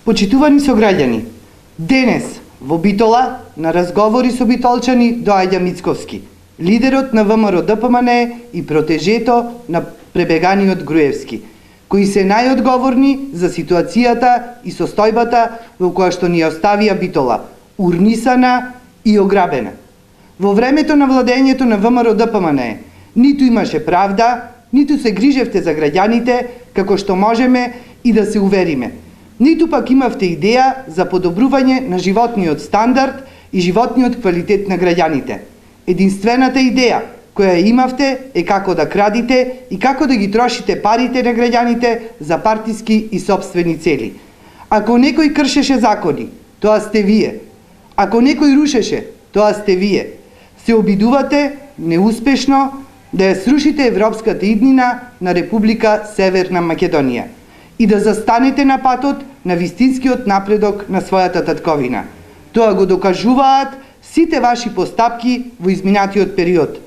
Почитувани сограѓани, денес во Битола на разговори со битолчани доаѓа Мицковски, лидерот на ВМРО-ДПМНЕ и протежето на пребеганиот Груевски, кои се најодговорни за ситуацијата и состојбата во која што ни оставија Битола, урнисана и ограбена. Во времето на владењето на ВМРО-ДПМНЕ ниту имаше правда, ниту се грижевте за граѓаните како што можеме и да се увериме, ниту пак имавте идеја за подобрување на животниот стандард и животниот квалитет на граѓаните. Единствената идеја која имавте е како да крадите и како да ги трошите парите на граѓаните за партиски и собствени цели. Ако некој кршеше закони, тоа сте вие. Ако некој рушеше, тоа сте вие. Се обидувате неуспешно да ја срушите европската иднина на Република Северна Македонија и да застанете на патот на вистинскиот напредок на својата татковина. Тоа го докажуваат сите ваши постапки во изминатиот период.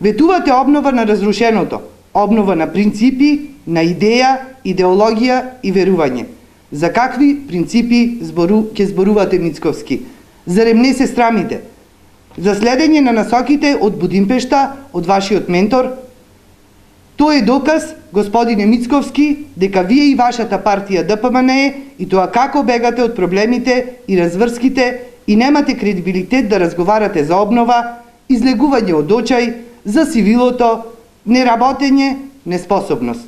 Ветувате обнова на разрушеното, обнова на принципи, на идеја, идеологија и верување. За какви принципи ќе зборувате, Мицковски? Зарем не се срамите? За следење на насоките од Будимпешта, од вашиот ментор? Тоа е доказ, господине Мицковски, дека вие и вашата партија ДПМНЕ и тоа како бегате од проблемите и разврските и немате кредибилитет да разговарате за обнова, излегување од очај, за сивилото, неработење, неспособност.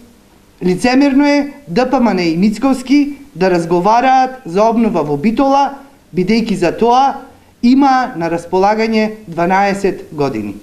Лицемерно е ДПМНЕ и Мицковски да разговараат за обнова во Битола, бидејќи за тоа има на располагање 12 години.